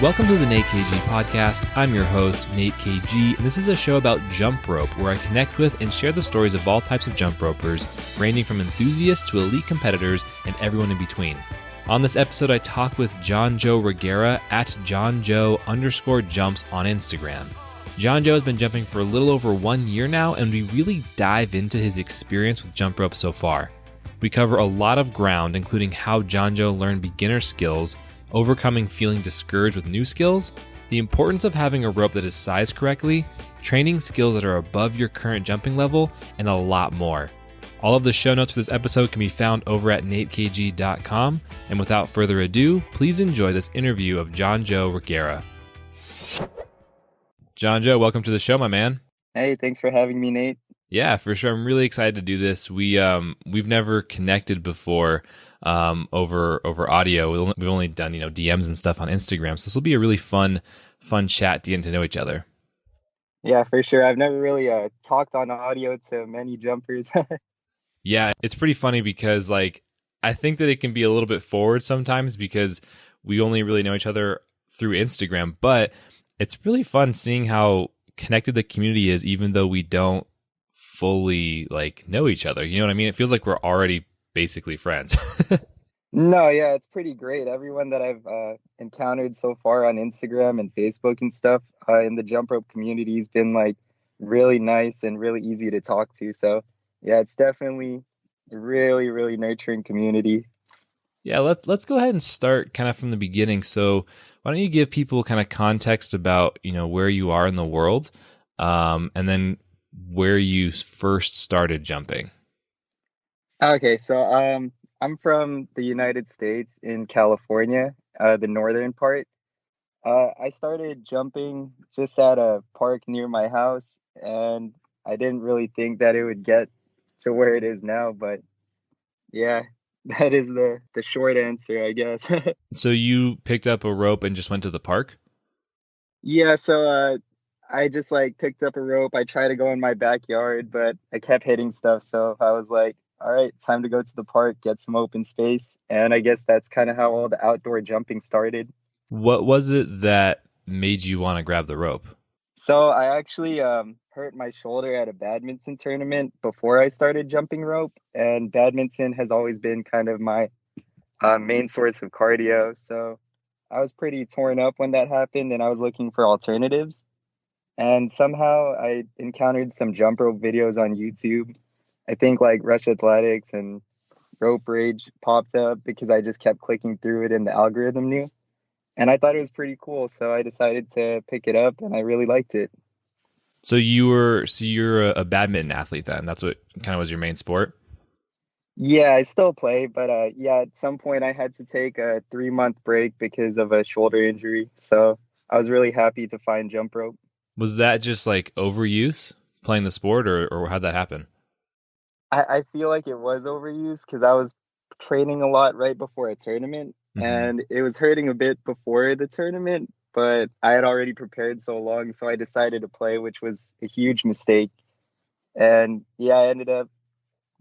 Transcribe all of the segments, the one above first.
Welcome to the Nate KG podcast. I'm your host, Nate KG, and this is a show about jump rope where I connect with and share the stories of all types of jump ropers, ranging from enthusiasts to elite competitors and everyone in between. On this episode, I talk with Johnjo Riguera at Johnjo_jumps on Instagram. Johnjo has been jumping for a little over 1 year now, and we really dive into his experience with jump rope so far. We cover a lot of ground, including how Johnjo learned beginner skills, overcoming feeling discouraged with new skills, the importance of having a rope that is sized correctly, training skills that are above your current jumping level, and a lot more. All of the show notes for this episode can be found over at natekg.com, and without further ado, please enjoy this interview of Johnjo Riguera. Johnjo, welcome to the show, my man. Hey, thanks for having me, Nate. Yeah, for sure. I'm really excited to do this. We've never connected before over audio. We've only done DMs and stuff on Instagram, so this will be a really fun chat to get to know each other. Yeah, for sure. I've never really talked on audio to many jumpers. Yeah, it's pretty funny because I think that it can be a little bit forward sometimes because we only really know each other through Instagram, but it's really fun seeing how connected the community is, even though we don't fully know each other. You know what I mean? It feels like we're already basically friends. No, yeah, it's pretty great. Everyone that I've encountered so far on Instagram and Facebook and stuff in the jump rope community has been really nice and really easy to talk to. So yeah, it's definitely a really, really nurturing community. Yeah, let's go ahead and start kind of from the beginning. So why don't you give people kind of context about where you are in the world, and then where you first started jumping. Okay, so I'm from the United States in California, the northern part. I started jumping just at a park near my house, and I didn't really think that it would get to where it is now, but yeah, that is the short answer, I guess. So you picked up a rope and just went to the park? Yeah, so I just picked up a rope. I tried to go in my backyard, but I kept hitting stuff, so I was like, all right, time to go to the park, get some open space. And I guess that's kind of how all the outdoor jumping started. What was it that made you want to grab the rope? So I actually hurt my shoulder at a badminton tournament before I started jumping rope. And badminton has always been kind of my main source of cardio. So I was pretty torn up when that happened, and I was looking for alternatives. And somehow I encountered some jump rope videos on YouTube. I think Rush Athletics and Rope Rage popped up because I just kept clicking through it and the algorithm knew. And I thought it was pretty cool, so I decided to pick it up, and I really liked it. So you're a badminton athlete then? That's what kind of was your main sport? Yeah, I still play, but yeah, at some point I had to take a 3-month break because of a shoulder injury. So I was really happy to find jump rope. Was that just overuse playing the sport, or how'd that happen? I feel like it was overused because I was training a lot right before a tournament, and it was hurting a bit before the tournament, but I had already prepared so long, so I decided to play, which was a huge mistake. And yeah, I ended up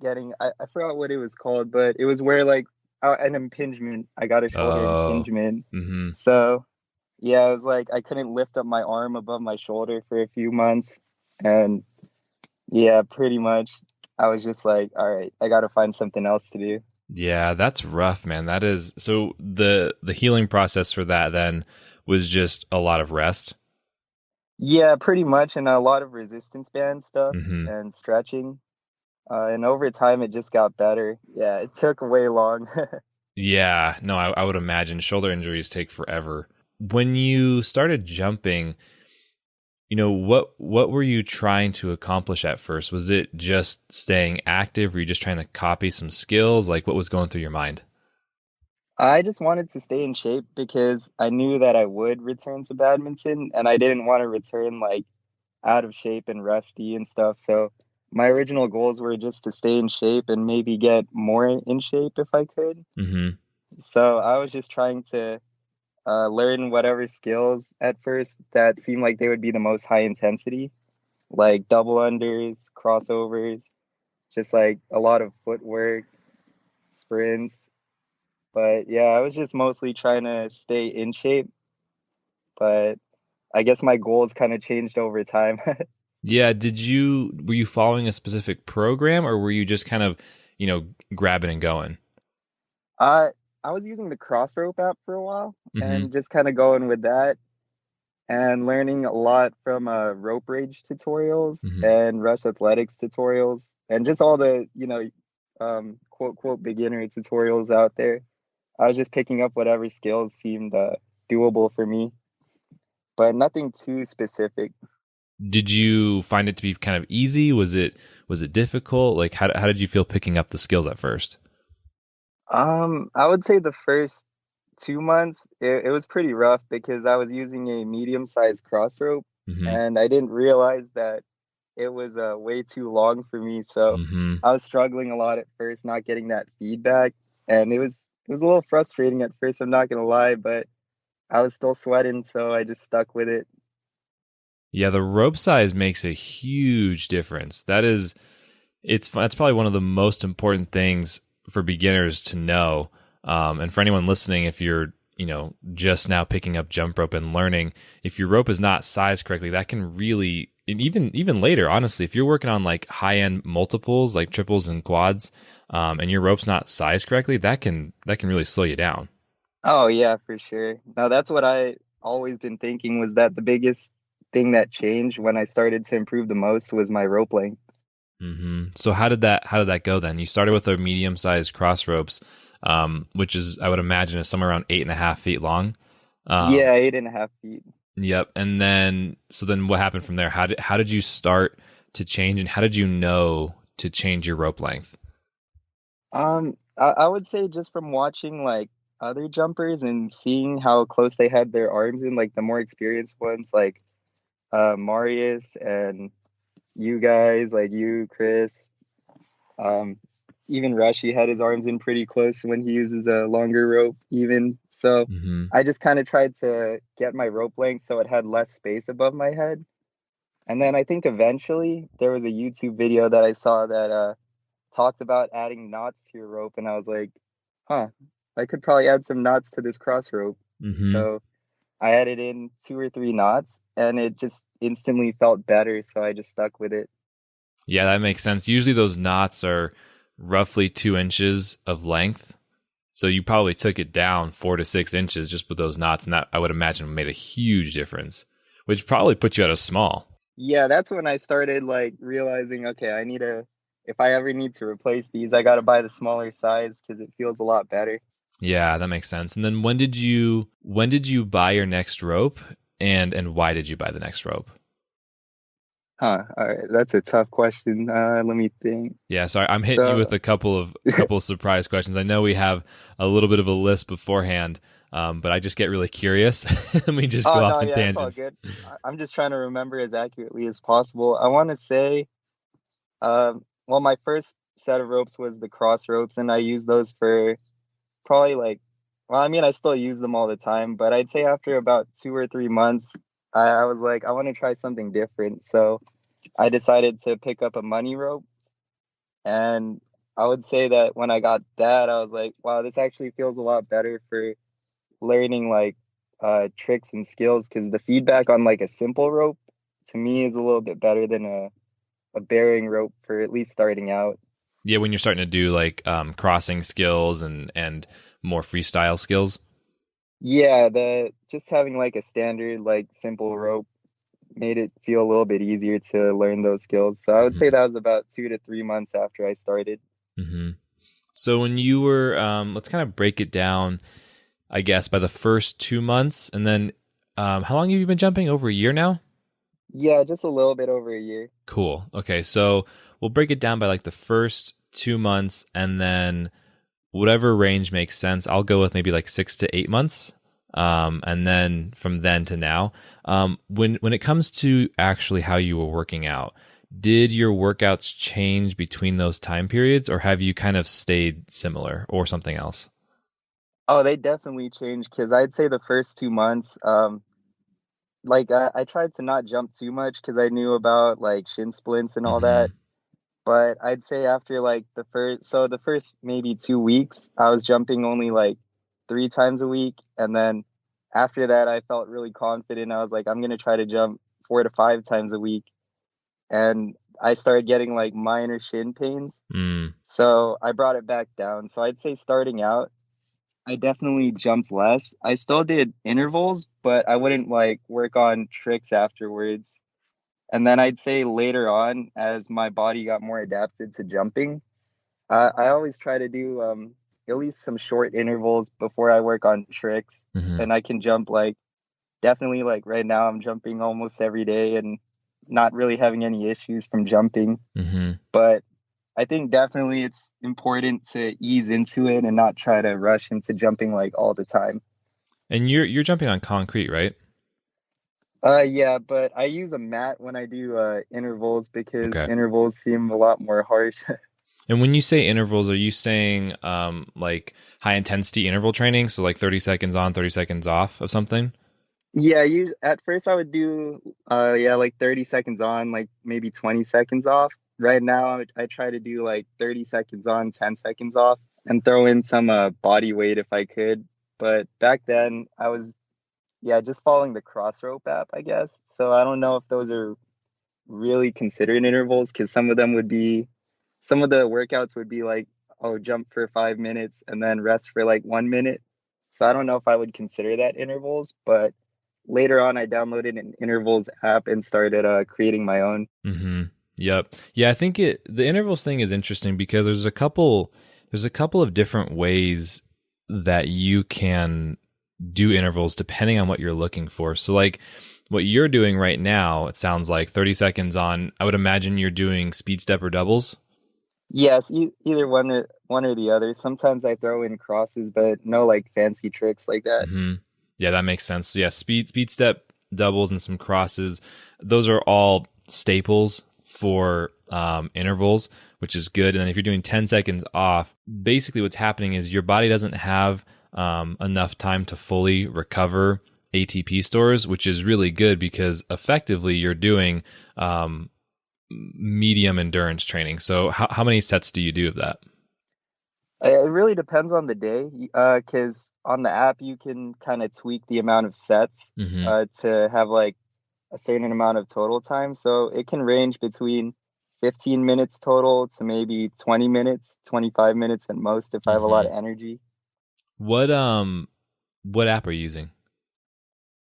getting, I forgot what it was called, but it was where an impingement. I got a shoulder impingement. Mm-hmm. So yeah, it was I couldn't lift up my arm above my shoulder for a few months. And yeah, pretty much I was just all right, I got to find something else to do. Yeah, that's rough, man. That is. So the healing process for that then was just a lot of rest? Yeah, pretty much, and a lot of resistance band stuff Mm-hmm. and stretching. And over time, it just got better. Yeah, it took way long. Yeah, no, I would imagine shoulder injuries take forever. When you started jumping, what were you trying to accomplish at first? Was it just staying active? Were you just trying to copy some skills? What was going through your mind? I just wanted to stay in shape because I knew that I would return to badminton, and I didn't want to return out of shape and rusty and stuff. So my original goals were just to stay in shape and maybe get more in shape if I could. Mm-hmm. So I was just trying to learn whatever skills at first that seemed like they would be the most high intensity, like double unders, crossovers, just a lot of footwork, sprints. But yeah, I was just mostly trying to stay in shape. but I guess my goals kind of changed over time. Yeah, were you following a specific program or were you just kind of, grabbing and going? I I was using the Crossrope app for a while Mhm. and just kind of going with that and learning a lot from rope rage tutorials Mhm. and rush athletics tutorials and just all the, quote, quote, beginner tutorials out there. I was just picking up whatever skills seemed doable for me, but nothing too specific. Did you find it to be kind of easy? Was it difficult? Like how did you feel picking up the skills at first? I would say the first 2 months, it was pretty rough because I was using a medium-sized cross rope Mhm. and I didn't realize that it was way too long for me. So Mhm. I was struggling a lot at first, not getting that feedback. And it was a little frustrating at first, I'm not gonna lie, but I was still sweating, so I just stuck with it. Yeah, the rope size makes a huge difference. That's probably one of the most important things for beginners to know. And for anyone listening, if you're just now picking up jump rope and learning, if your rope is not sized correctly, that can really, and even later, honestly, if you're working on like high end multiples, like triples and quads, and your rope's not sized correctly, that can really slow you down. Oh yeah, for sure. Now that's what I always been thinking was that the biggest thing that changed when I started to improve the most was my rope length. So how did that go then? You started with a medium sized cross ropes, which is I would imagine is somewhere around 8.5 feet long. Um, Yeah, 8.5 feet. yep. And then then what happened from there? How did you start to change, and how did you know to change your rope length? I would say just from watching like other jumpers and seeing how close they had their arms in, like the more experienced ones, like Marius and you guys, like you, Chris, um, even Rushy had his arms in pretty close when he uses a longer rope, even. So Hmm. I just kind of tried to get my rope length so it had less space above my head. And then I think eventually there was a YouTube video that I saw that talked about adding knots to your rope, and I was like, huh, I could probably add some knots to this cross rope. Hmm. So I added in 2 or 3 knots, and it just instantly felt better. So I just stuck with it. Yeah, that makes sense. Usually those knots are roughly 2 inches of length. So you probably took it down 4 to 6 inches just with those knots, and that I would imagine made a huge difference, which probably put you at a small. Yeah, that's when I started like realizing, okay, if I ever need to replace these, I got to buy the smaller size because it feels a lot better. Yeah, that makes sense. And then when did you buy your next rope, and why did you buy the next rope? Huh. All right, that's a tough question. Let me think. Yeah, sorry, I'm hitting you with So, a couple of surprise questions. I know we have a little bit of a list beforehand, but I just get really curious. Let me just go oh off no, in yeah, it's all tangents. good. I'm just trying to remember as accurately as possible. I want to say, well, my first set of ropes was the cross ropes, and I used those for probably like, well, I mean, I still use them all the time, but I'd say after about 2 or 3 months, I was like, I want to try something different. So I decided to pick up a money rope. And I would say that when I got that, I was like, wow, this actually feels a lot better for learning like tricks and skills because the feedback on like a simple rope to me is a little bit better than a bearing rope for at least starting out. Yeah, when you're starting to do like crossing skills and more freestyle skills. Yeah, the just having like a standard like simple rope made it feel a little bit easier to learn those skills. So I would say Hmm. that was about 2 to 3 months after I started. Hmm. So when you were, let's kind of break it down, I guess, by the first 2 months, and then how long have you been jumping? Over a year now? Yeah, just a little bit over a year. Cool. Okay, so we'll break it down by like the first 2 months, and then whatever range makes sense. I'll go with maybe like 6 to 8 months, and then from then to now. When it comes to actually how you were working out, did your workouts change between those time periods, or have you kind of stayed similar, or something else? Oh, they definitely changed because I'd say the first 2 months, like I tried to not jump too much because I knew about like shin splints and all that. Hmm. But I'd say after like the first maybe 2 weeks, I was jumping only like 3 times a week, and then after that, I felt really confident. I was like, I'm gonna try to jump 4 to 5 times a week, and I started getting like minor shin pains. Mm, So I brought it back down. So I'd say starting out, I definitely jumped less. I still did intervals, but I wouldn't like work on tricks afterwards. And then I'd say later on, as my body got more adapted to jumping, I always try to do at least some short intervals before I work on tricks. hmm And I can jump like definitely like right now, I'm jumping almost every day and not really having any issues from jumping. hmm But I think definitely it's important to ease into it and not try to rush into jumping like all the time. And you're jumping on concrete, right? Yeah, but I use a mat when I do intervals because Okay. intervals seem a lot more harsh. And when you say intervals, are you saying like high intensity interval training? So like 30 seconds on, 30 seconds off of something? Yeah, you at first I would do yeah, like 30 seconds on, like maybe 20 seconds off. Right now I try to do like 30 seconds on, 10 seconds off and throw in some body weight if I could. But back then I was yeah, just following the cross rope app, I guess. So I don't know if those are really considered intervals because some of the workouts would be like, oh, jump for 5 minutes and then rest for like 1 minute. So I don't know if I would consider that intervals, but later on I downloaded an intervals app and started creating my own. Mm-hmm. Yep. Yeah, I think the intervals thing is interesting because there's a couple of different ways that you can do intervals depending on what you're looking for. So like what you're doing right now, it sounds like 30 seconds on, I would imagine you're doing speed step or doubles. Yes, either one or the other. Sometimes I throw in crosses, but no like fancy tricks like that. hmm Yeah, that makes sense. So yeah, speed step doubles and some crosses. Those are all staples for intervals, which is good. And then if you're doing 10 seconds off, basically what's happening is your body doesn't have enough time to fully recover ATP stores, which is really good because effectively you're doing medium endurance training. So how many sets do you do of that? It really depends on the day, because on the app you can kind of tweak the amount of sets hmm to have like a certain amount of total time. So it can range between 15 minutes total to maybe 20 minutes, 25 minutes at most if I have a lot hmm of energy. What app are you using?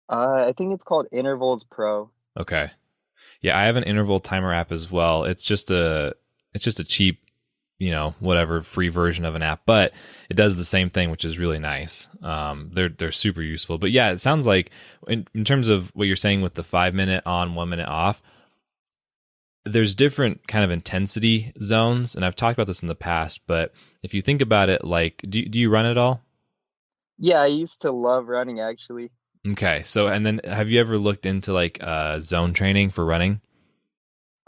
I think it's called Intervals Pro. Okay. Yeah, I have an interval timer app as well. It's just a cheap, whatever free version of an app, but it does the same thing, which is really nice. They're super useful. But yeah, it sounds like in terms of what you're saying with the 5 minute on, 1 minute off, there's different kind of intensity zones, and I've talked about this in the past. But if you think about it, like, do you run at all? Yeah, I used to love running actually. Okay, so and then have you ever looked into like zone training for running?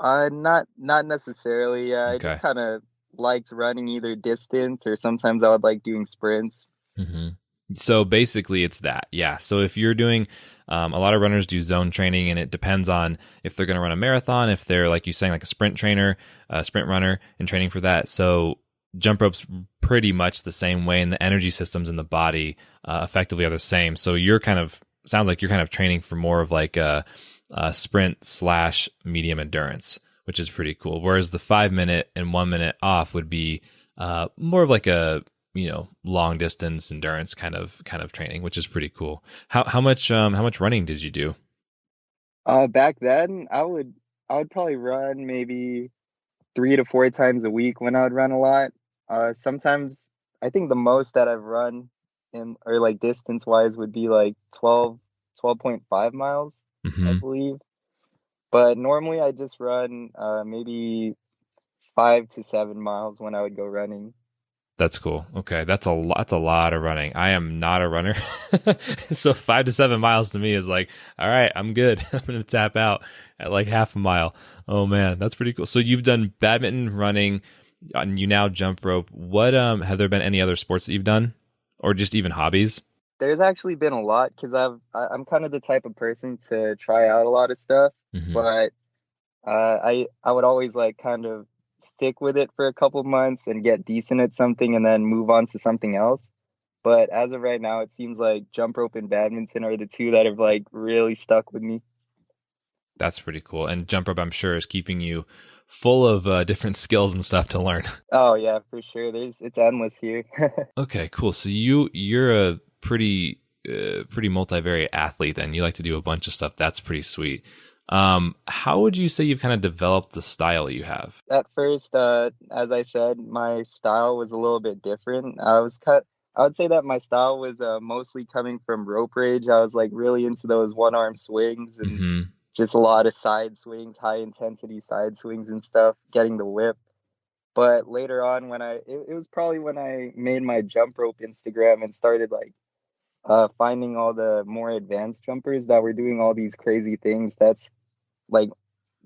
Not necessarily. I just Okay. kind of liked running either distance or sometimes I would like doing sprints. hmm So basically, it's that. Yeah. So if you're doing, a lot of runners do zone training, and it depends on if they're going to run a marathon, if they're, like you saying, like a sprint trainer, a sprint runner, and training for that. So jump rope's pretty much the same way, and the energy systems in the body effectively are the same. So sounds like you're kind of training for more of like a sprint slash medium endurance, which is pretty cool. Whereas the 5 minute and 1 minute off would be more of like a long distance endurance kind of training, which is pretty cool. How much running did you do? Back then, I would probably run maybe 3 to 4 times a week when I would run a lot. Sometimes I think the most that I've run in or like distance wise would be like 12.5 miles, I hmm believe. But normally I just run maybe 5 to 7 miles when I would go running. That's cool. Okay, that's a lot of running. I am not a runner, so 5 to 7 miles to me is like, all right, I'm good. I'm gonna tap out at like half a mile. Oh man, that's pretty cool. So you've done badminton, running, and you now jump rope. What have there been any other sports that you've done, or just even hobbies? There's actually been a lot because I'm kind of the type of person to try out a lot of stuff, hmm but I would always like kind of stick with it for a couple months and get decent at something and then move on to something else. But as of right now, it seems like jump rope and badminton are the two that have like really stuck with me. That's pretty cool. And jump rope, I'm sure, is keeping you full of different skills and stuff to learn. Oh yeah, for sure. It's endless here. Okay, cool. So you're a pretty multivariate athlete then. You like to do a bunch of stuff. That's pretty sweet. How would you say you've kind of developed the style you have? At first, as I said, my style was a little bit different. I would say that my style was mostly coming from rope rage. I was like really into those one arm swings and Hmm. just a lot of side swings, high intensity side swings and stuff, getting the whip. But later on, it was probably when I made my jump rope Instagram and started like finding all the more advanced jumpers that were doing all these crazy things. Like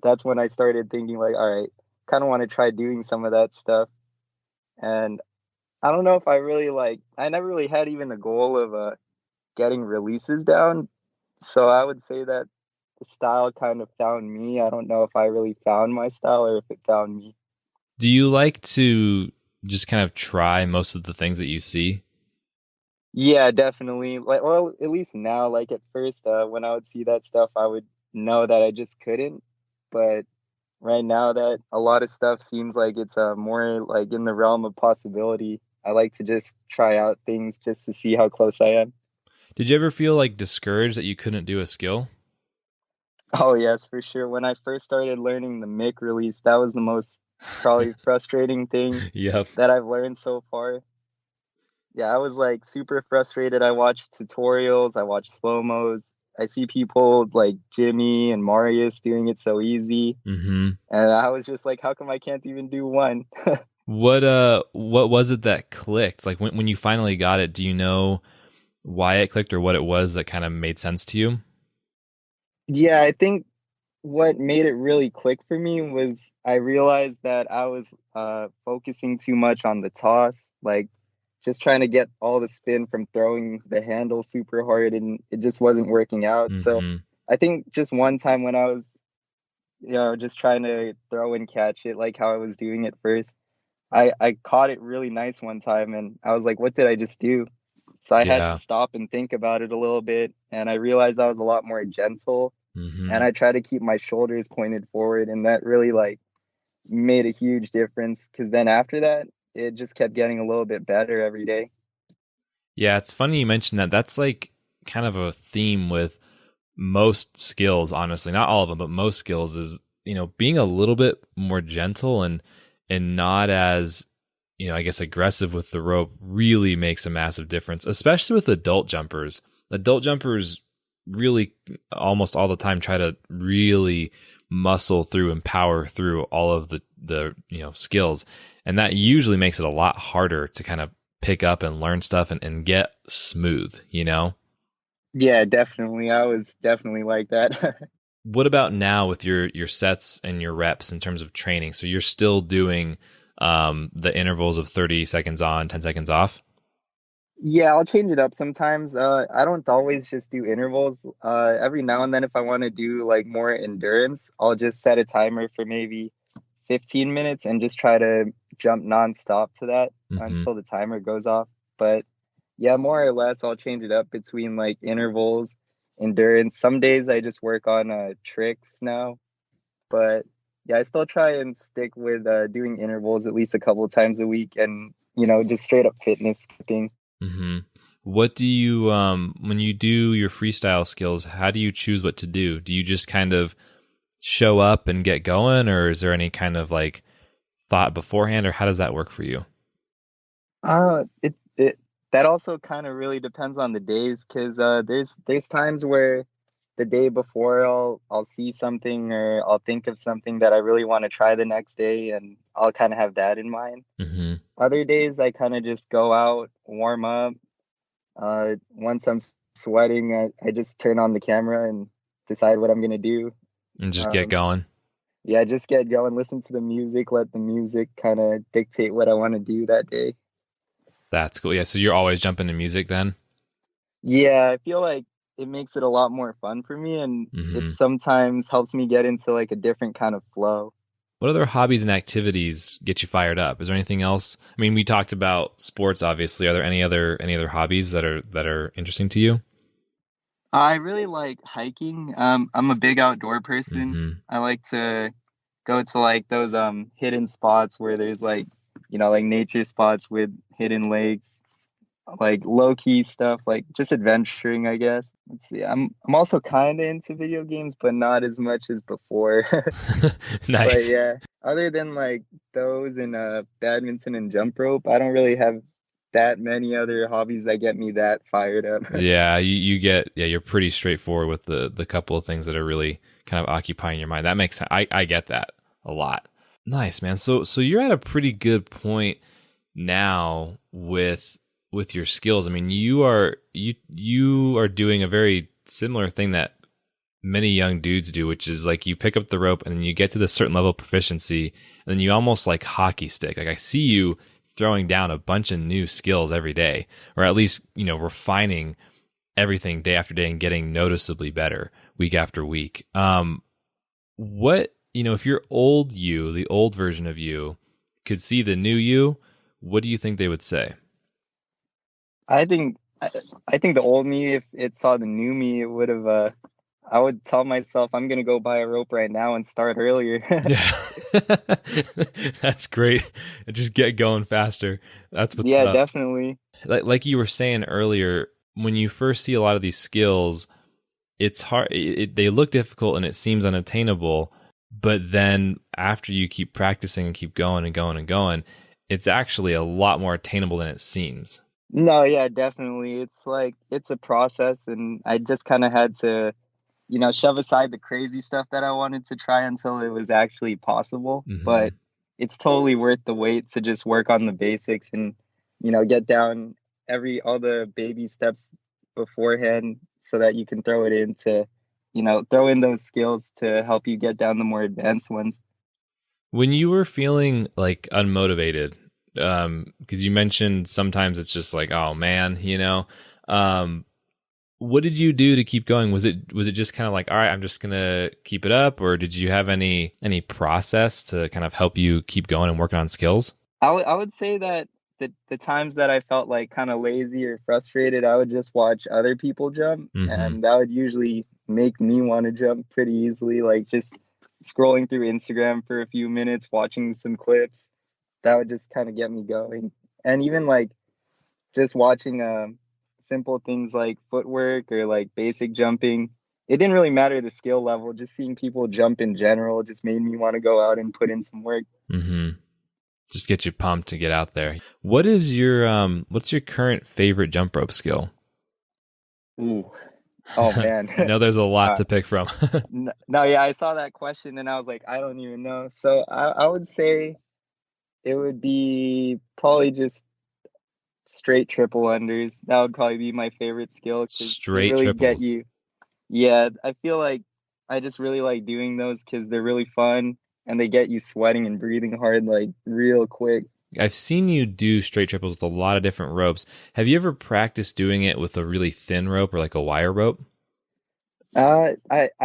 that's when I started thinking like, all right, kind of want to try doing some of that stuff. And I don't know if I really like. I never really had even a goal of getting releases down. So I would say that the style kind of found me. I don't know if I really found my style or if it found me. Do you like to just kind of try most of the things that you see? Yeah, definitely. Like, well, at least now, like at first, when I would see that stuff, I would know that I just couldn't. But right now, that a lot of stuff seems like it's more like in the realm of possibility. I like to just try out things just to see how close I am. Did you ever feel like discouraged that you couldn't do a skill? Oh yes, for sure. When I first started learning the mic release, that was the most probably frustrating thing Yep. that I've learned so far. Yeah, I was like super frustrated. I watched tutorials, I watched slow-mos. I see people like Jimmy and Marius doing it so easy. Hmm. And I was just like, how come I can't even do one? What was it that clicked? Like when you finally got it, do you know why it clicked or what it was that kind of made sense to you? Yeah, I think what made it really click for me was I realized that I was focusing too much on the toss, like just trying to get all the spin from throwing the handle super hard, and it just wasn't working out. So Hmm. I think just one time when I was, just trying to throw and catch it like how I was doing it first, I caught it really nice one time, and I was like, what did I just do? So I had to Yeah. stop and think about it a little bit, and I realized I was a lot more gentle, and Hmm. I try to keep my shoulders pointed forward, and that really like made a huge difference because then after that, it just kept getting a little bit better every day. Yeah, it's funny you mentioned that. That's like kind of a theme with most skills, honestly. Not all of them, but most skills is, being a little bit more gentle and not as, I guess aggressive with the rope really makes a massive difference, especially with adult jumpers. Adult jumpers really almost all the time try to really muscle through and power through all of the skills. And that usually makes it a lot harder to kind of pick up and learn stuff and get smooth. Yeah, definitely. I was definitely like that. What about now with your sets and your reps in terms of training? So you're still doing the intervals of 30 seconds on, 10 seconds off? Yeah, I'll change it up sometimes. I don't always just do intervals. Every now and then, if I want to do like more endurance, I'll just set a timer for maybe 15 minutes and just try to jump nonstop to that Hmm. until the timer goes off. But yeah, more or less, I'll change it up between like intervals, endurance. Some days I just work on tricks now, but yeah, I still try and stick with doing intervals at least a couple of times a week and, just straight up fitness scripting. Hmm. What do you when you do your freestyle skills, how do you choose what to do? Do you just kind of show up and get going, or is there any kind of like thought beforehand, or how does that work for you? It that also kind of really depends on the days because there's times where the day before I'll see something or I'll think of something that I really want to try the next day and I'll kind of have that in mind. Hmm. Other days I kind of just go out, warm up. Once I'm sweating, I just turn on the camera and decide what I'm gonna do. And just get Um, going. yeah, just get going, listen to the music, let the music kind of dictate what I want to do that day. That's cool. Yeah, so you're always jumping to music then? Yeah, I feel like it makes it a lot more fun for me, and it Hmm. sometimes helps me get into like a different kind of flow. what other hobbies and activities get you fired up? Is there anything else? I mean, we talked about sports, obviously. Are there any other hobbies that are interesting to you? I really like hiking. I'm a big outdoor person. Hmm. I like to go to like those hidden spots where there's like, like nature spots with hidden lakes, like low key stuff, like just adventuring, I guess. Let's see. I'm also kind of into video games, but not as much as before. But Nice. yeah, other than like those and badminton and jump rope, I don't really have that many other hobbies that get me that fired up. Yeah, you're pretty straightforward with the couple of things that are really kind of occupying your mind. That makes sense. I get that a lot. Nice, man. So you're at a pretty good point now with your skills. I mean, you are doing a very similar thing that many young dudes do, which is like you pick up the rope and then you get to this certain level of proficiency and then you almost like hockey stick. Like I see you throwing down a bunch of new skills every day, or at least, refining everything day after day and getting noticeably better week after week. If your the old version of you could see the new you, what do you think they would say? I think I think the old me, if it saw the new me, it would have. I would tell myself I'm gonna go buy a rope right now and start earlier. Yeah. That's great. Just get going faster. That's what's Yeah, up. definitely. Like you were saying earlier, when you first see a lot of these skills, it's hard. They look difficult and it seems unattainable. But then after you keep practicing and keep going and going and going, it's actually a lot more attainable than it seems. No, yeah, definitely. It's like it's a process, and I just kind of had to, shove aside the crazy stuff that I wanted to try until it was actually possible. Hmm. But it's totally worth the wait to just work on the basics and, get down all the baby steps beforehand so that you can throw it into, throw in those skills to help you get down the more advanced ones. When you were feeling like unmotivated, because you mentioned sometimes it's just like, oh man, what did you do to keep going? Was it just kind of like, all right, I'm just gonna keep it up, or did you have any process to kind of help you keep going and working on skills? I would say that the times that I felt like kind of lazy or frustrated, I would just watch other people jump, Hmm. and that would usually make me want to jump pretty easily. Like just scrolling through Instagram for a few minutes, watching some clips, that would just kind of get me going. And even like just watching simple things like footwork or like basic jumping, it didn't really matter the skill level. Just seeing people jump in general just made me want to go out and put in some work. Hmm. Just get you pumped to get out there. What's your current favorite jump rope skill? Ooh, oh man. I know there's a lot uh, to pick from. no, yeah, I saw that question and I was like, I don't even know. So I would say it would be probably just straight triple unders. That would probably be my favorite skill because they Straight really get triples. you. Yeah, I feel like I just really like doing those because they're really fun and they get you sweating and breathing hard like real quick. I've seen you do straight triples with a lot of different ropes. Have you ever practiced doing it with a really thin rope or like a wire rope? I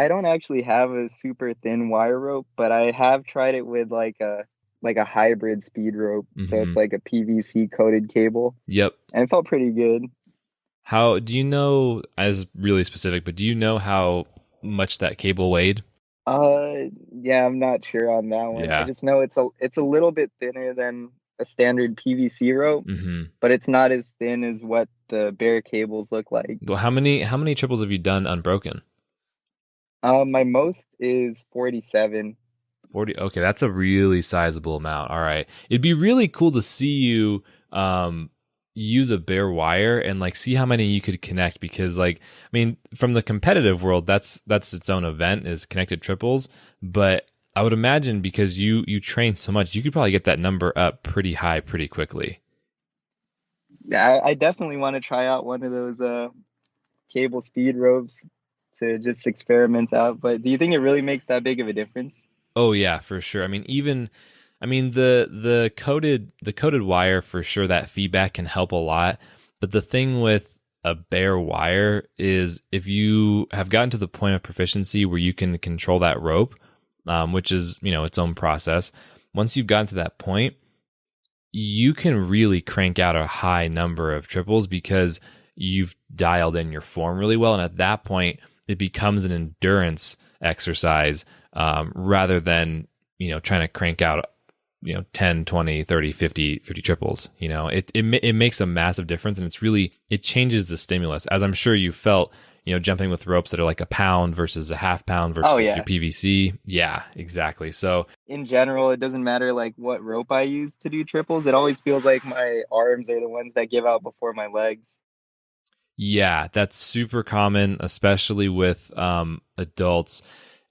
don't actually have a super thin wire rope, but I have tried it with like a hybrid speed rope. So Hmm. it's like a PVC coated cable, Yep. and it felt pretty good. How do you know, as really specific, but do you know how much that cable weighed? Yeah, I'm not sure on that one. I Yeah. just know it's a little bit thinner than a standard PVC rope, Hmm. but it's not as thin as what the bare cables look like. Well, how many triples have you done unbroken? My most is 47. 40. Okay, that's a really sizable amount. All right. It'd be really cool to see you use a bare wire and like see how many you could connect, because like I mean, from the competitive world, that's its own event, is connected triples, but I would imagine because you train so much, you could probably get that number up pretty high pretty quickly. Yeah, I definitely want to try out one of those cable speed ropes to just experiment out. But do you think it really makes that big of a difference? Oh yeah, for sure. I mean, the coated wire, for sure, that feedback can help a lot. But the thing with a bare wire is if you have gotten to the point of proficiency where you can control that rope, which is, its own process. Once you've gotten to that point, you can really crank out a high number of triples because you've dialed in your form really well. And at that point, it becomes an endurance exercise rather than, trying to crank out 10, 20, 30, 50 triples. It makes a massive difference, and it changes the stimulus, as I'm sure you felt, jumping with ropes that are like a pound versus a half pound versus your PVC. Yeah, exactly. So in general, it doesn't matter like what rope I use to do triples. It always feels like my arms are the ones that give out before my legs. Yeah, that's super common, especially with adults.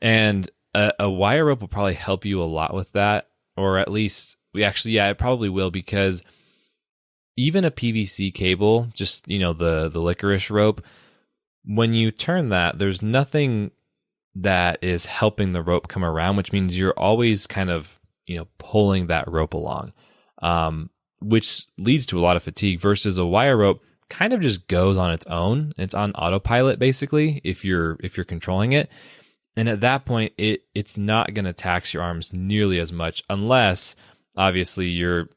And a wire rope will probably help you a lot with that, or at least it probably will, because even a PVC cable, just the licorice rope, when you turn that, there's nothing that is helping the rope come around, which means you're always kind of pulling that rope along, which leads to a lot of fatigue. Versus a wire rope kind of just goes on its own. It's on autopilot basically if you're controlling it. And at that point, it's not going to tax your arms nearly as much, unless obviously you're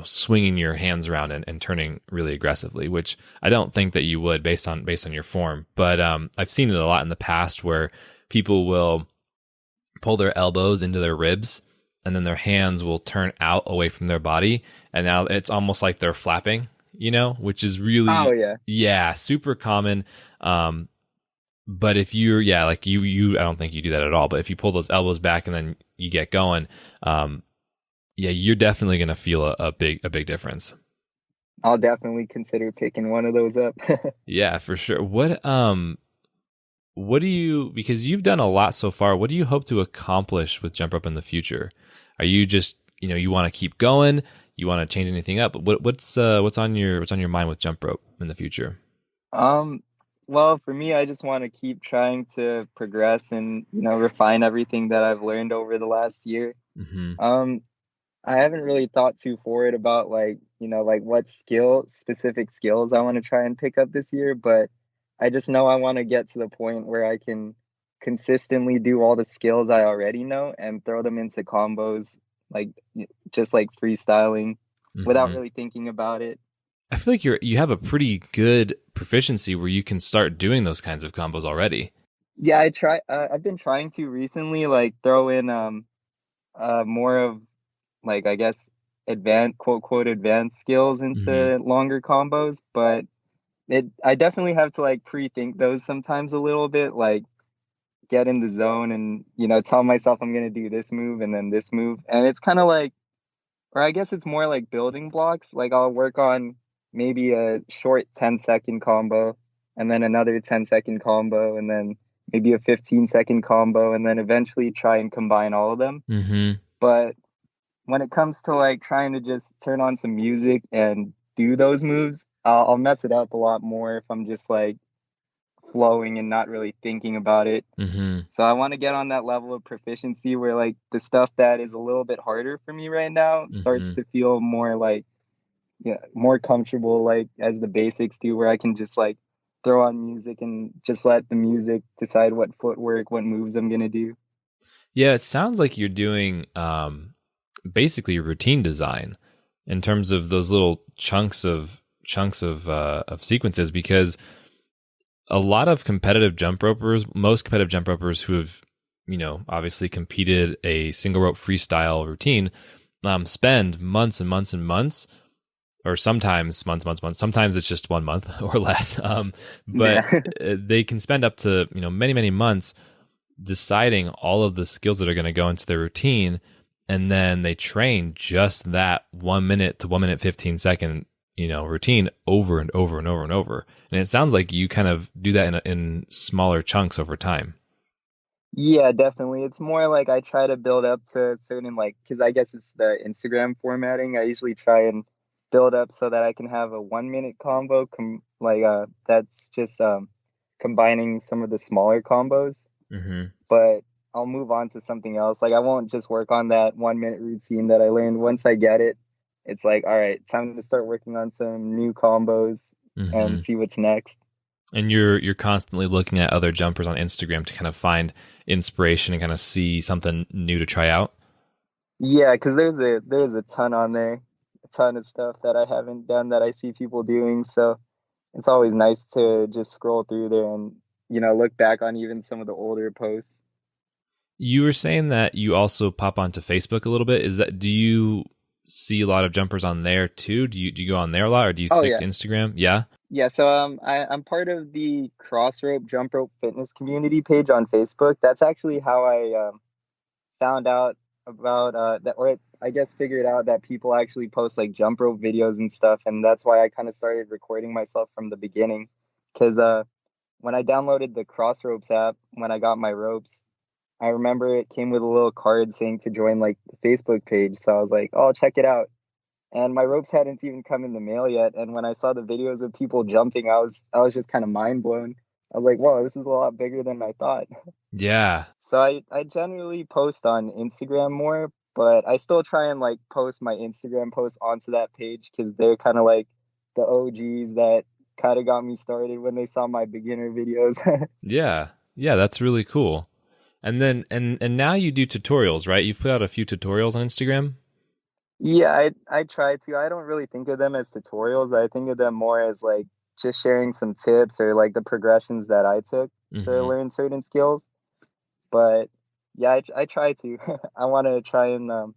swinging your hands around and turning really aggressively, which I don't think that you would based on your form. But I've seen it a lot in the past where people will pull their elbows into their ribs and then their hands will turn out away from their body, and now it's almost like they're flapping, which is really super common. But if you're, like you, I don't think you do that at all. But if you pull those elbows back and then you get going, you're definitely going to feel a big difference. I'll definitely consider picking one of those up. Yeah, for sure. What do you, because you've done a lot so far, what do you hope to accomplish with jump rope in the future? Are you just, you want to keep going? You want to change anything up? What's on your mind with jump rope in the future? Well, for me, I just want to keep trying to progress and, refine everything that I've learned over the last year. Mm-hmm. I haven't really thought too forward about like what specific skills I want to try and pick up this year, but I just know I want to get to the point where I can consistently do all the skills I already know and throw them into combos, like just like freestyling without Mm-hmm. really thinking about it. I feel like you have a pretty good proficiency where you can start doing those kinds of combos already. Yeah, I've been trying to recently like throw in more of like I guess advanced quote advanced skills Mm-hmm. into longer combos, but I definitely have to like pre-think those sometimes a little bit, like get in the zone and tell myself I'm gonna do this move and then this move, and it's kind of like, or I guess it's more like building blocks. Like I'll work on maybe a short 10-second combo and then another 10-second combo and then maybe a 15-second combo and then eventually try and combine all of them. Mm-hmm. But when it comes to like trying to just turn on some music and do those moves, I'll mess it up a lot more if I'm just like flowing and not really thinking about it. Mm-hmm. So I want to get on that level of proficiency where like the stuff that is a little bit harder for me right now starts Mm-hmm. to feel more like more comfortable, like as the basics do, where I can just like throw on music and just let the music decide what footwork, what moves I'm gonna do. Yeah, it sounds like you're doing basically routine design in terms of those little chunks of sequences, because a lot of competitive jump ropers, most competitive jump ropers who have obviously competed a single rope freestyle routine, spend months and months and months, or sometimes months. Sometimes it's just 1 month or less. But they can spend up to many months deciding all of the skills that are going to go into their routine, and then they train just that 1 minute to 1 minute 15-second routine over and over and over and over. And it sounds like you kind of do that in smaller chunks over time. Yeah, definitely. It's more like I try to build up to certain, like, because I guess it's the Instagram formatting. I usually try and build up so that I can have a 1 minute combo, that's just combining some of the smaller combos. Mm-hmm. But I'll move on to something else. Like I won't just work on that 1 minute routine that I learned. Once I get it, it's like, all right, time to start working on some new combos Mm-hmm. and see what's next. And you're constantly looking at other jumpers on Instagram to kind of find inspiration and kind of see something new to try out. Yeah, because there's a ton on there, a ton of stuff that I haven't done that I see people doing. So it's always nice to just scroll through there and look back on even some of the older posts. You were saying that you also pop onto Facebook a little bit. Do you see a lot of jumpers on there too? Do you go on there a lot, or do you Oh stick yeah, to Instagram? Yeah. yeah. So I'm part of the cross rope jump rope fitness community page on Facebook. That's actually how I found out about that, or I guess figured out that people actually post like jump rope videos and stuff, and that's why I kind of started recording myself from the beginning. Because when I downloaded the Cross Ropes app, when I got my ropes, I remember it came with a little card saying to join like the Facebook page. So I was like, oh, I'll check it out. And my ropes hadn't even come in the mail yet. And when I saw the videos of people jumping, I was just kind of mind blown. I was like, whoa, this is a lot bigger than I thought. Yeah. So I generally post on Instagram more, but I still try and like post my Instagram posts onto that page because they're kind of like the OGs that kind of got me started when they saw my beginner videos. Yeah. Yeah, that's really cool. And then and now you do tutorials, right? You've put out a few tutorials on Instagram? Yeah, I try to. I don't really think of them as tutorials. I think of them more as like just sharing some tips or like the progressions that I took to Mhm. learn certain skills. But yeah, I try to. I want to try and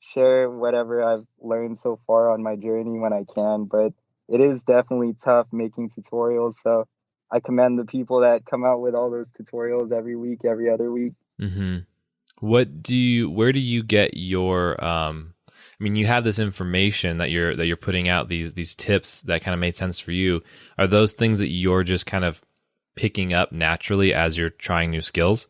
share whatever I've learned so far on my journey when I can. But it is definitely tough making tutorials. So I commend the people that come out with all those tutorials every week, every other week. Mhm. Where do you get your I mean, you have this information that you're putting out, these tips that kind of made sense for you. Are those things that you're just kind of picking up naturally as you're trying new skills?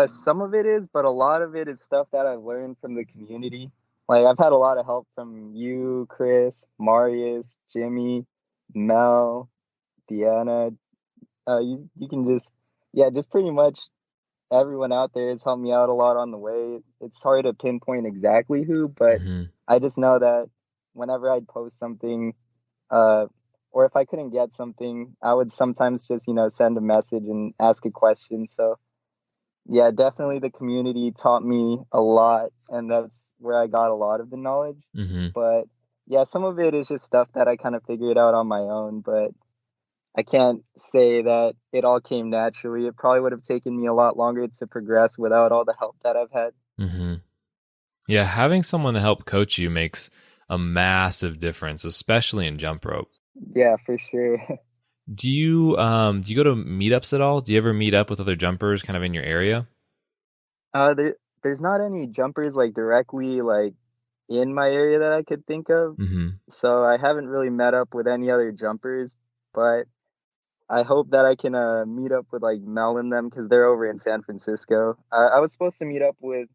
Some of it is, but a lot of it is stuff that I've learned from the community. Like I've had a lot of help from you, Chris, Marius, Jimmy, Mel, Deanna. You can just, yeah, just pretty much everyone out there has helped me out a lot on the way. It's hard to pinpoint exactly who, but Mhm. I just know that whenever I'd post something, uh, or if I couldn't get something, I would sometimes just send a message and ask a question. So yeah, definitely the community taught me a lot, and that's where I got a lot of the knowledge. Mhm. But yeah, some of it is just stuff that I kind of figured out on my own, but I can't say that it all came naturally. It probably would have taken me a lot longer to progress without all the help that I've had. Mhm. Yeah, having someone to help coach you makes a massive difference, especially in jump rope. Yeah, for sure. Do you go to meetups at all? Do you ever meet up with other jumpers kind of in your area? There's not any jumpers like directly like in my area that I could think of. Mhm. So I haven't really met up with any other jumpers, but I hope that I can meet up with like Mel and them because they're over in San Francisco. I was supposed to meet up with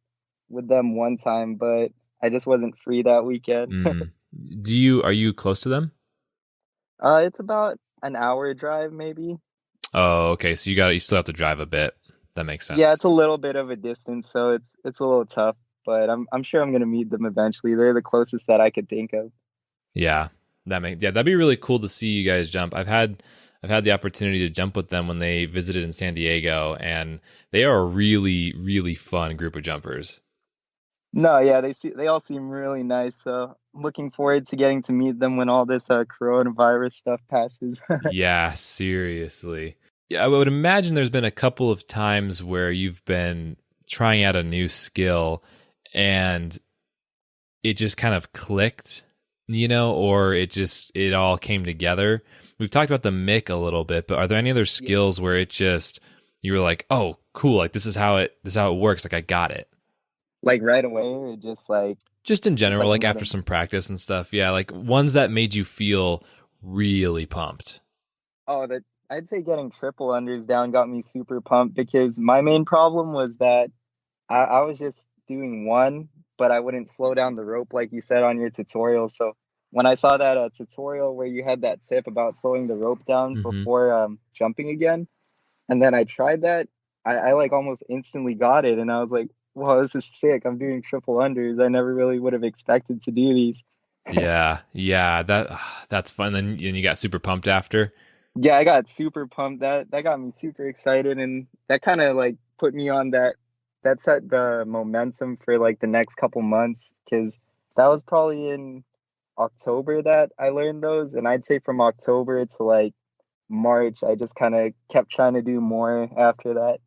them one time, but I just wasn't free that weekend. Mm. Are you close to them? It's about an hour drive, maybe. Oh, okay. So you still have to drive a bit. That makes Yeah, sense. it's a little bit of a distance, so it's a little tough. But I'm sure I'm gonna meet them eventually. They're the closest that I could think of. Yeah. That'd be really cool to see you guys jump. I've had the opportunity to jump with them when they visited in San Diego, and they are a really, really fun group of jumpers. No, yeah, they all seem really nice. So I'm looking forward to getting to meet them when all this coronavirus stuff passes. Yeah, seriously. Yeah, I would imagine there's been a couple of times where you've been trying out a new skill and it just kind of clicked, or it all came together. We've talked about the mic a little bit, but are there any other Yeah. skills where you were like, "Oh, cool, like this is how it works, like I got it." Like right away, or just like Just in it's general, like like after another. some practice and stuff. Yeah, like ones that made you feel really pumped. Oh, that I'd say getting triple unders down got me super pumped because my main problem was that I was just doing one, but I wouldn't slow down the rope like you said on your tutorial. So when I saw that tutorial where you had that tip about slowing the rope down Mhm. before jumping again, and then I tried that, I like almost instantly got it, and I was like, "Wow, this is sick! I'm doing triple unders. I never really would have expected to do these." Yeah, yeah, that's fun. Then you got super pumped after. Yeah, I got super pumped. That got me super excited, and that kind of like put me on that set the momentum for like the next couple months because that was probably in October that I learned those, and I'd say from October to like March, I just kind of kept trying to do more after that.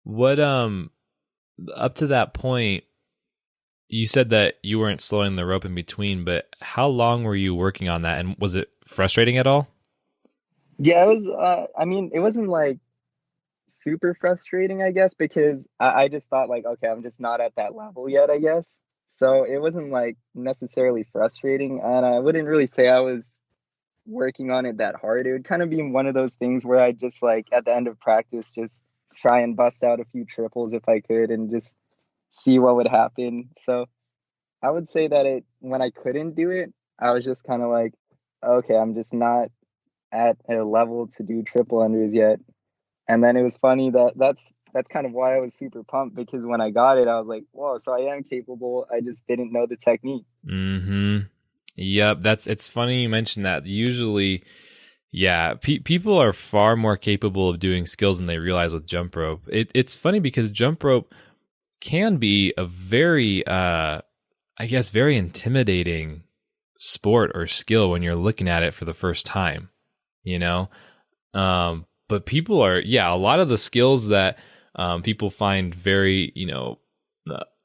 What up to that point, you said that you weren't slowing the rope in between, but how long were you working on that, and was it frustrating at all? Yeah, it was. I mean, it wasn't like super frustrating, I guess, because I just thought like, okay, I'm just not at that level yet, I guess. So it wasn't like necessarily frustrating, and I wouldn't really say I was working on it that hard. It would kind of be one of those things where I just like at the end of practice just try and bust out a few triples if I could and just see what would happen. So I would say that it when I couldn't do it, I was just kind of like, okay, I'm just not at a level to do triple unders yet. And then it was funny that that's kind of why I was super pumped because when I got it, I was like, whoa, so I am capable. I just didn't know the technique. Mm-hmm. Yep, it's funny you mentioned that. Usually, yeah, people are far more capable of doing skills than they realize with jump rope. It's funny because jump rope can be a very, I guess, very intimidating sport or skill when you're looking at it for the first time, you know? But people are, yeah, a lot of the skills that people find very,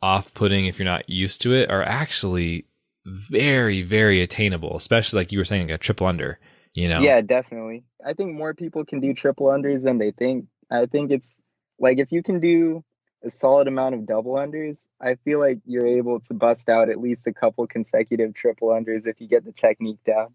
off putting if you're not used to it are actually very, very attainable, especially like you were saying, like a triple under, you know? Yeah, definitely. I think more people can do triple unders than they think. I think it's like if you can do a solid amount of double unders, I feel like you're able to bust out at least a couple consecutive triple unders if you get the technique down.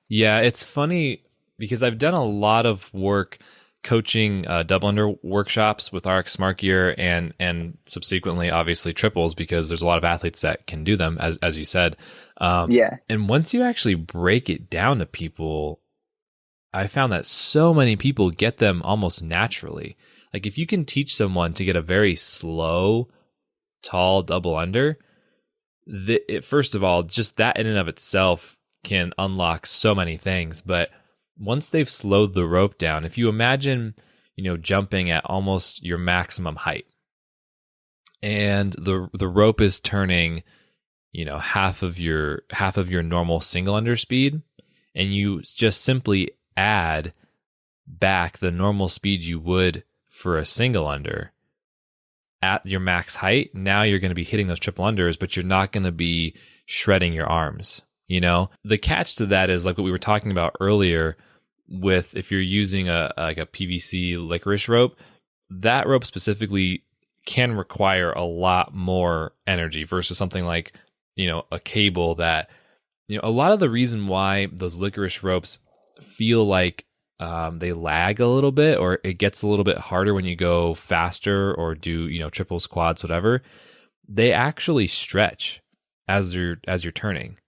Yeah, it's funny because I've done a lot of work coaching double under workshops with RX Smart Gear and subsequently, obviously, triples because there's a lot of athletes that can do them, as you said. Yeah. And once you actually break it down to people, I found that so many people get them almost naturally. Like if you can teach someone to get a very slow, tall double under, first of all, just that in and of itself can unlock so many things. But once they've slowed the rope down, if you imagine, jumping at almost your maximum height, and the rope is turning, half of your normal single under speed, and you just simply add back the normal speed you would for a single under at your max height, now you're going to be hitting those triple unders, but you're not going to be shredding your arms. The catch to that is like what we were talking about earlier with if you're using like a PVC licorice rope, that rope specifically can require a lot more energy versus something like, a cable that, a lot of the reason why those licorice ropes feel like they lag a little bit or it gets a little bit harder when you go faster or do triples, quads, whatever. They actually stretch as you're turning.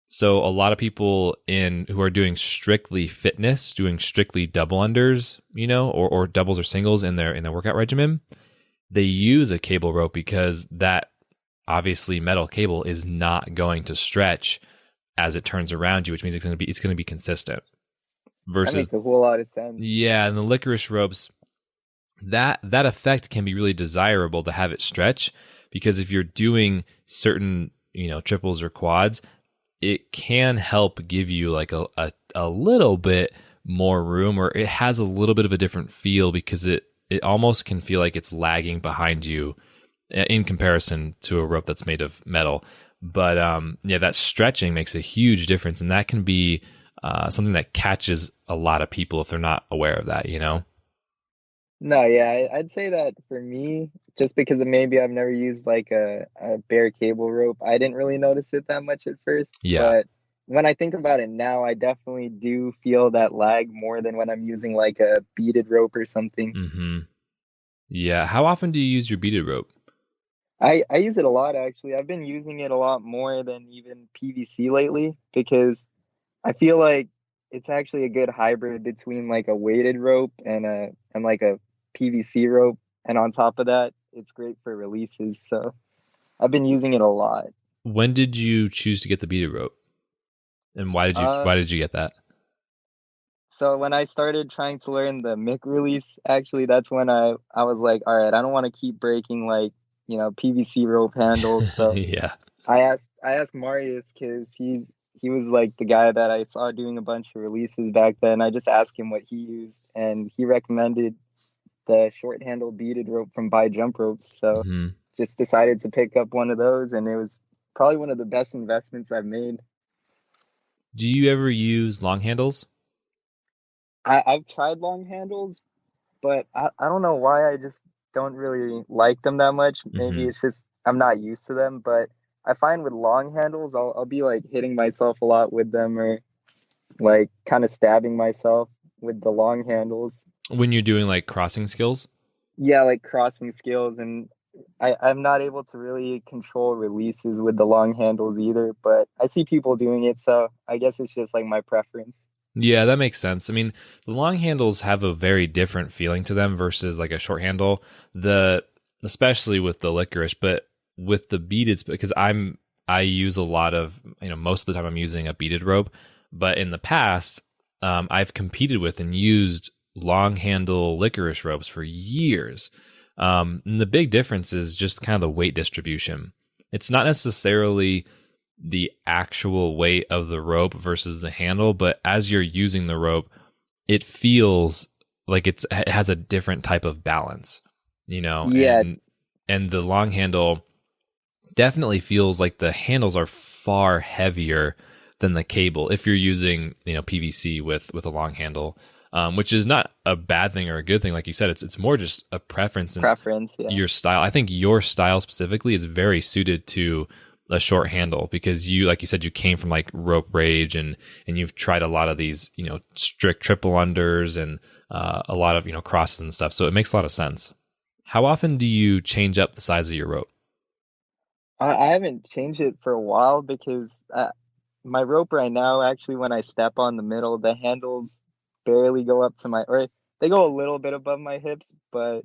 So a lot of people who are doing strictly fitness, doing strictly double unders, or doubles or singles in their workout regimen, they use a cable rope because that obviously metal cable is not going to stretch as it turns around you, which means it's going to be consistent That versus makes a whole lot of sense. yeah, and the licorice ropes, that effect can be really desirable to have it stretch because if you're doing certain, triples or quads, it can help give you like a little bit more room or it has a little bit of a different feel because it almost can feel like it's lagging behind you in comparison to a rope that's made of metal. But yeah, that stretching makes a huge difference and that can be something that catches a lot of people if they're not aware of that. No, yeah, I'd say that for me, just because of maybe I've never used like a bare cable rope, I didn't really notice it that much at first. Yeah. But when I think about it now, I definitely do feel that lag more than when I'm using like a beaded rope or something. Mm-hmm. Yeah. How often do you use your beaded rope? I use it a lot actually. I've been using it a lot more than even PVC lately because I feel like it's actually a good hybrid between like a weighted rope and like a PVC rope. And on top of that, it's great for releases. So I've been using it a lot. When did you choose to get the beaded rope? And why did you Uh, why did you get that? So when I started trying to learn the mic release, actually, that's when I was like, all right, I don't want to keep breaking like, PVC rope handles. So Yeah. I asked Marius because he was like the guy that I saw doing a bunch of releases back then. I just asked him what he used, and he recommended the short handle beaded rope from Buy Jump Ropes. So Hmm. just decided to pick up one of those, and it was probably one of the best investments I've made. Do you ever use long handles? I've tried long handles, but I don't know why I just don't really like them that much. Maybe Hmm. it's just I'm not used to them, but I find with long handles, I'll be like hitting myself a lot with them or like kind of stabbing myself with the long handles. When you're doing like crossing skills? Yeah, like crossing skills, and I'm not able to really control releases with the long handles either, but I see people doing it, so I guess it's just like my preference. Yeah, that makes sense. I mean, the long handles have a very different feeling to them versus like a short handle. The especially with the licorice, but with the beaded, because I use a lot of, most of the time I'm using a beaded rope, but in the past, I've competed with and used long handle licorice ropes for years. And the big difference is just kind of the weight distribution. It's not necessarily the actual weight of the rope versus the handle, but as you're using the rope, it feels like it has a different type of balance, Yeah, and the long handle definitely feels like the handles are far heavier than the cable if you're using, PVC with a long handle, which is not a bad thing or a good thing. Like you said, it's more just a preference and preference, yeah. your style. I think your style specifically is very suited to a short handle because you, like you said, you came from like rope rage and you've tried a lot of these, strict triple unders and a lot of, crosses and stuff. So it makes a lot of sense. How often do you change up the size of your rope? I haven't changed it for a while because my rope right now, actually, when I step on the middle, the handles barely go up to or they go a little bit above my hips, but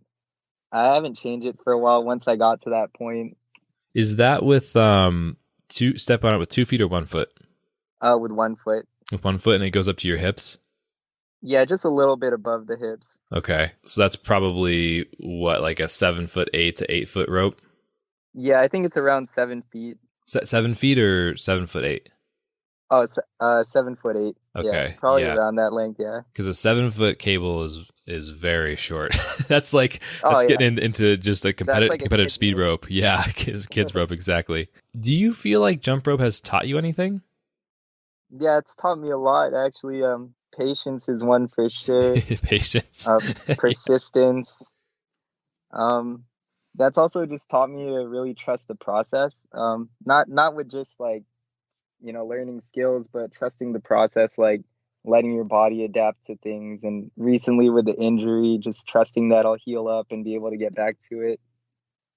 I haven't changed it for a while once I got to that point. Is that with two step on it with 2 feet or 1 foot? With 1 foot. With 1 foot and it goes up to your hips? Yeah, just a little bit above the hips. Okay. So that's probably what, like a 7'8" to 8 foot rope? Yeah, I think it's around 7 feet. 7 feet or 7'8"? Oh, 7'8". Yeah, Okay. probably Yeah. around that length. Yeah. Because a 7 foot cable is very short. that's like Oh that's yeah, getting into just a that's like a competitive kid's speed rope. Yeah, kids rope exactly. Do you feel like jump rope has taught you anything? Yeah, it's taught me a lot actually. Patience is one for sure. Patience. Uh, Persistence. Um, that's also just taught me to really trust the process. Not with just like learning skills, but trusting the process, like letting your body adapt to things. And recently with the injury, just trusting that I'll heal up and be able to get back to it.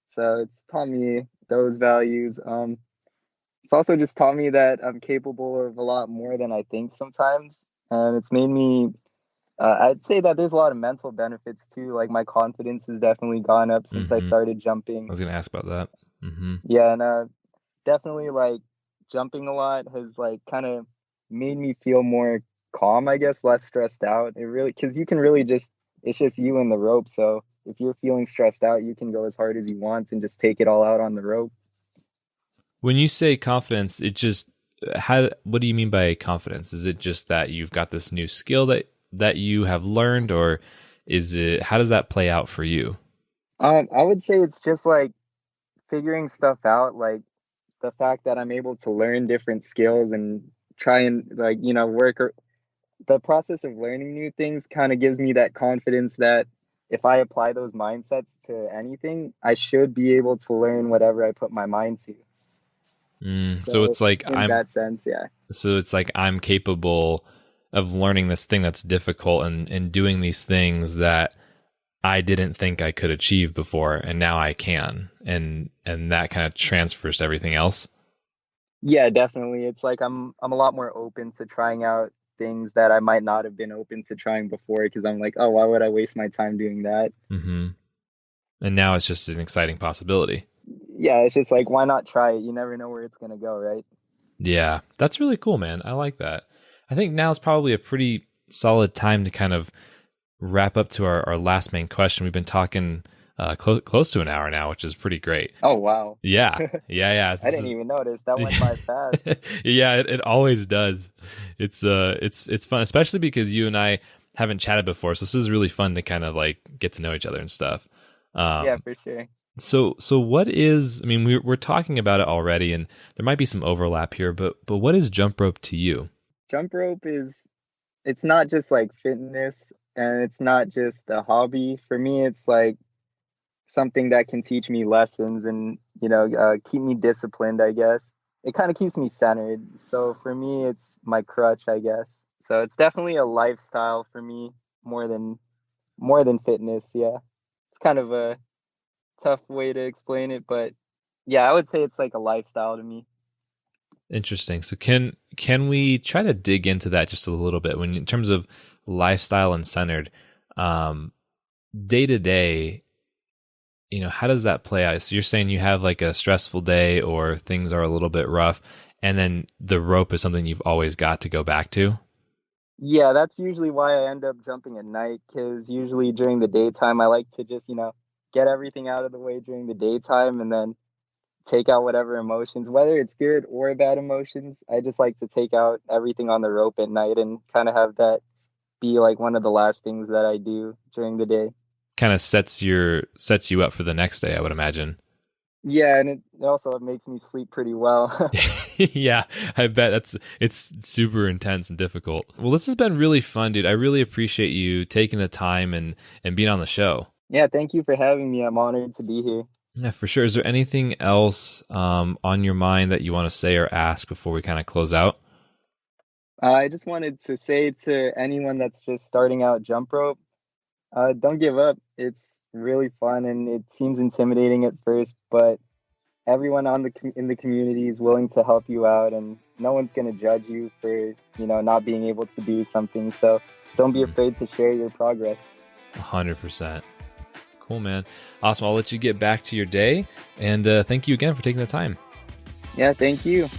So it's taught me those values. It's also just taught me that I'm capable of a lot more than I think sometimes. And it's made me, I'd say that there's a lot of mental benefits too. Like my confidence has definitely gone up since I Hmm. started I jumping. was gonna ask about that. Hmm. Yeah, and definitely like jumping a lot has like kind of made me feel more calm, I guess, less stressed out. It really, because you can really just, it's just you and the rope. So if you're feeling stressed out, you can go as hard as you want and just take it all out on the rope. When you say confidence, it just what do you mean by confidence? Is it just that you've got this new skill that you have learned, or is it how does that play out for you? I would say it's just like figuring stuff out, like the fact that I'm able to learn different skills and try and like, work or the process of learning new things kind of gives me that confidence that if I apply those mindsets to anything, I should be able to learn whatever I put my mind to. So So it's like in that sense, yeah. I'm capable of learning this thing that's difficult and doing these things that I didn't think I could achieve before, and now I can, and that kind of transfers to everything else. Yeah, definitely. It's like I'm a lot more open to trying out things that I might not have been open to trying before because I'm like, oh, why would I waste my time doing that? Hmm. And now it's just an exciting possibility. Yeah, it's just like, why not try it? You never know where it's gonna go, right? Yeah, that's really cool, man. I like that. I think now is probably a pretty solid time to kind of wrap up to our last main question. We've been talking close to an hour now, which is pretty great. Oh, wow. Yeah. I didn't even notice. That went by fast. Yeah, it always does. It's fun, especially because you and I haven't chatted before. So this is really fun to kind of like get to know each other and stuff. Yeah, for sure. So what is, I mean, we're talking about it already, and there might be some overlap here, but what is jump rope to you? Jump rope it's not just like fitness, and it's not just a hobby. For me, it's like something that can teach me lessons and, keep me disciplined, I guess. It kind of keeps me centered. So for me, it's my crutch, I guess. So it's definitely a lifestyle for me more than fitness. Yeah. It's kind of a tough way to explain it, but yeah, I would say it's like a lifestyle to me. Interesting. So can we try to dig into that just a little bit when in terms of lifestyle and centered, day to day, how does that play out? So you're saying you have like a stressful day or things are a little bit rough, and then the rope is something you've always got to go back to? Yeah, that's usually why I end up jumping at night, because usually during the daytime, I like to just, get everything out of the way during the daytime and then take out whatever emotions, whether it's good or bad emotions. I just like to take out everything on the rope at night and kind of have that be like one of the last things that I do during the day. Kind of sets you up for the next day, I would imagine. Yeah, and it also makes me sleep pretty well. Yeah, I bet it's super intense and difficult. Well, this has been really fun, dude. I really appreciate you taking the time and being on the show. Yeah, thank you for having me. I'm honored to be here. Yeah, for sure. Is there anything else on your mind that you want to say or ask before we kind of close out? I just wanted to say to anyone that's just starting out jump rope, don't give up. It's really fun and it seems intimidating at first, but everyone in the community is willing to help you out, and no one's going to judge you for, not being able to do something. So don't be afraid to share your progress. 100%. Cool, man. Awesome. I'll let you get back to your day, and thank you again for taking the time. Yeah, thank you.